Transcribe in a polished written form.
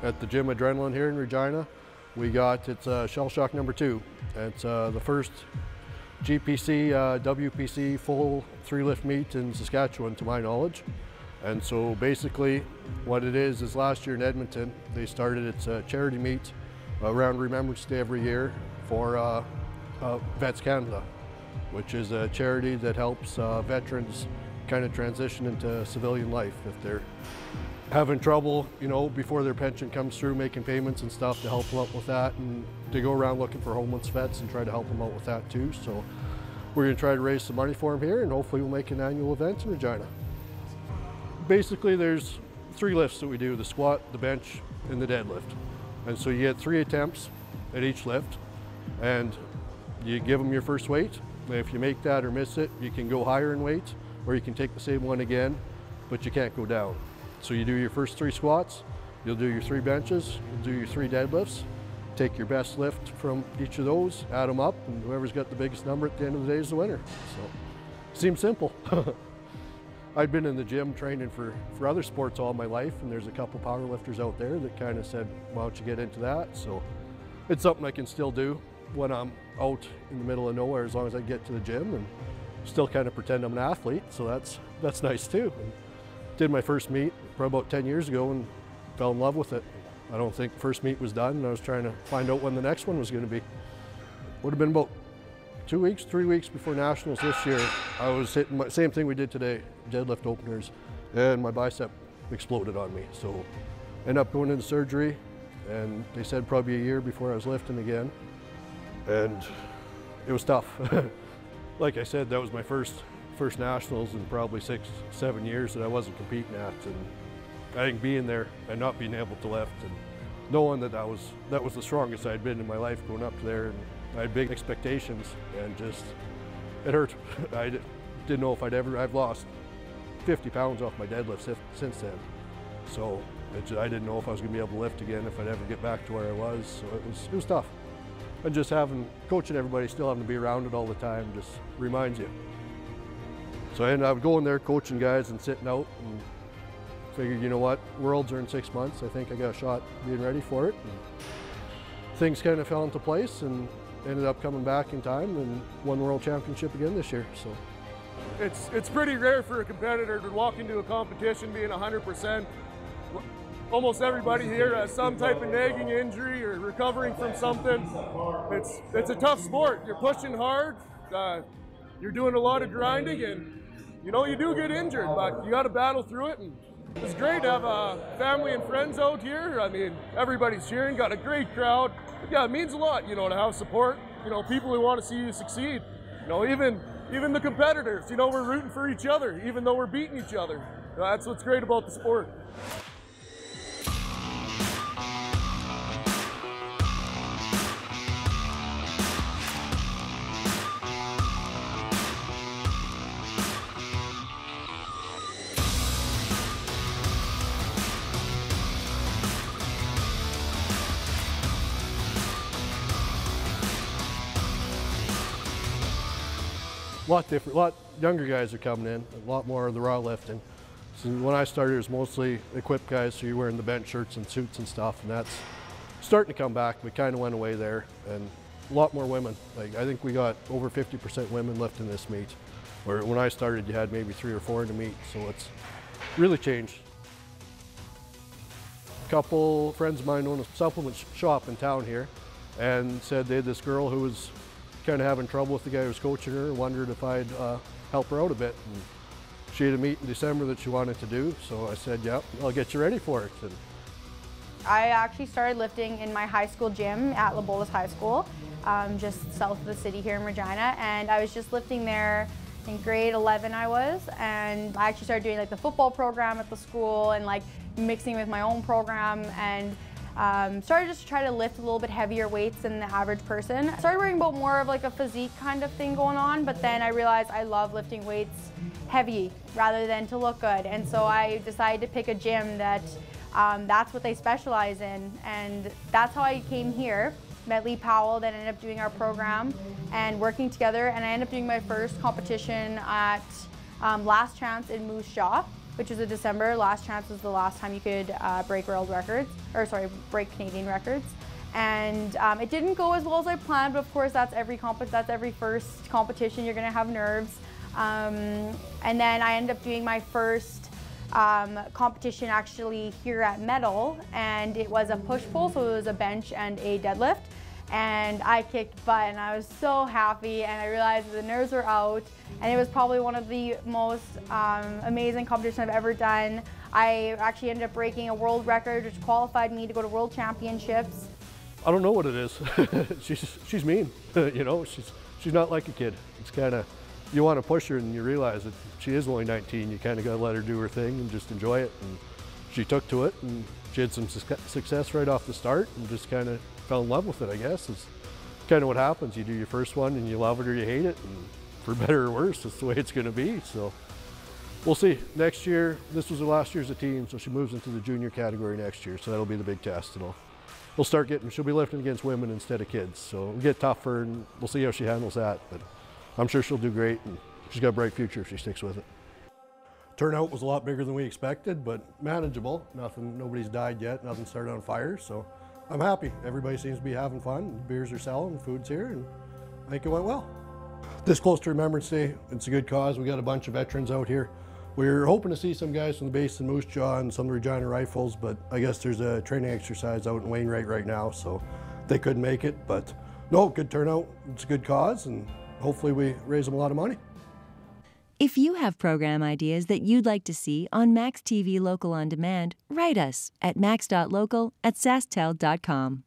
at the Gym Adrenaline here in Regina. It's Shell Shock number 2. It's the first GPC, WPC full 3-lift meet in Saskatchewan to my knowledge. And so basically what it is last year in Edmonton, they started its charity meet around Remembrance Day every year for Vets Canada, which is a charity that helps veterans kind of transition into civilian life if they're having trouble, you know, before their pension comes through, making payments and stuff, to help them out with that, and to go around looking for homeless vets and try to help them out with that too. So we're going to try to raise some money for them here, and hopefully we'll make an annual event in Regina. Basically there's 3 lifts that we do: the squat, the bench, and the deadlift. And so you get 3 attempts at each lift, and you give them your first weight. And if you make that or miss it, you can go higher in weight, or you can take the same one again, but you can't go down. So you do your first 3 squats, you'll do your 3 benches, you'll do your 3 deadlifts, take your best lift from each of those, add them up, and whoever's got the biggest number at the end of the day is the winner. So, seems simple. I've been in the gym training for other sports all my life, and there's a couple power lifters out there that kind of said, why don't you get into that? So it's something I can still do when I'm out in the middle of nowhere, as long as I get to the gym and still kind of pretend I'm an athlete. So that's nice too. And did my first meet probably about 10 years ago and fell in love with it. I don't think the first meet was done, and I was trying to find out when the next one was going to be. Would have been about 2 weeks, 3 weeks before Nationals this year. I was hitting my same thing we did today, deadlift openers, and my bicep exploded on me. So ended up going into surgery, and they said probably a year before I was lifting again. And it was tough. Like I said, that was my first Nationals in probably 6-7 years that I wasn't competing at. And I think being there and not being able to lift, and knowing that that was the strongest I'd been in my life going up there, and I had big expectations, and just, it hurt. I didn't know if I've lost 50 pounds off my deadlift since then. So I didn't know if I was going to be able to lift again, if I'd ever get back to where I was. So it was tough. And just coaching everybody, still having to be around it all the time, just reminds you. So I ended up going there, coaching guys and sitting out, and figured, you know what, Worlds are in 6 months. I think I got a shot being ready for it. And things kind of fell into place, and ended up coming back in time and won the World Championship again this year. So it's pretty rare for a competitor to walk into a competition being 100%. Almost everybody here has some type of nagging injury or recovering from something. It's a tough sport. You're pushing hard. You're doing a lot of grinding, and you know, you do get injured, but you got to battle through it. And it's great to have family and friends out here. I mean, everybody's cheering, got a great crowd. Yeah, it means a lot, you know, to have support. You know, people who want to see you succeed. You know, even the competitors, you know, we're rooting for each other, even though we're beating each other. You know, that's what's great about the sport. a lot different, a lot younger guys are coming in, a lot more of the raw lifting. So when I started, it was mostly equipped guys, so you're wearing the bench shirts and suits and stuff, and that's starting to come back. We kind of went away there, and a lot more women. Like, I think we got over 50% women lifting this meet, where when I started, you had maybe 3 or 4 in the meet, so it's really changed. A couple friends of mine own a supplement shop in town here, and said they had this girl who was kind of having trouble with the guy who was coaching her, and wondered if I'd help her out a bit. And she had a meet in December that she wanted to do, so I said, yeah, I'll get you ready for it. And I actually started lifting in my high school gym at Lebolas High School, just south of the city here in Regina, and I was just lifting there in grade 11 I was, and I actually started doing like the football program at the school and like mixing with my own program, and started just to try to lift a little bit heavier weights than the average person. I started worrying about more of like a physique kind of thing going on, but then I realized I love lifting weights heavy rather than to look good, and so I decided to pick a gym that that's what they specialize in, and that's how I came here. Met Lee Powell, then ended up doing our program and working together, and I ended up doing my first competition at Last Chance in Moose Jaw, which was in December. Last chance was the last time you could break world records, or sorry, break Canadian records. And it didn't go as well as I planned, but of course that's every first competition, you're gonna have nerves. And then I ended up doing my first competition actually here at Medal, and it was a push-pull, so it was a bench and a deadlift. And I kicked butt and I was so happy, and I realized the nerves were out, and it was probably one of the most amazing competitions I've ever done. I actually ended up breaking a world record, which qualified me to go to World Championships. I don't know what it is. she's mean, you know, she's not like a kid. It's kind of, you want to push her and you realize that she is only 19. You kind of got to let her do her thing and just enjoy it. And she took to it, and she had some success right off the start and just kind of fell in love with it, I guess. It's kind of what happens. You do your first one and you love it or you hate it, and for better or worse, that's the way it's going to be. So we'll see. Next year, this was her last year as a team, so she moves into the junior category next year. So that'll be the big test. And we'll start getting, she'll be lifting against women instead of kids. So it'll get tougher, and we'll see how she handles that. But I'm sure she'll do great, and she's got a bright future if she sticks with it. Turnout was a lot bigger than we expected, but manageable. Nobody's died yet, nothing started on fire, so I'm happy. Everybody seems to be having fun. Beers are selling, food's here, and I think it went well. This close to Remembrance Day, it's a good cause. We got a bunch of veterans out here. We're hoping to see some guys from the base in Moose Jaw and some of the Regina Rifles, but I guess there's a training exercise out in Wainwright right now, so they couldn't make it. But no, good turnout. It's a good cause, and hopefully we raise them a lot of money. If you have program ideas that you'd like to see on Max TV Local On Demand, write us at max.local@sasktel.com.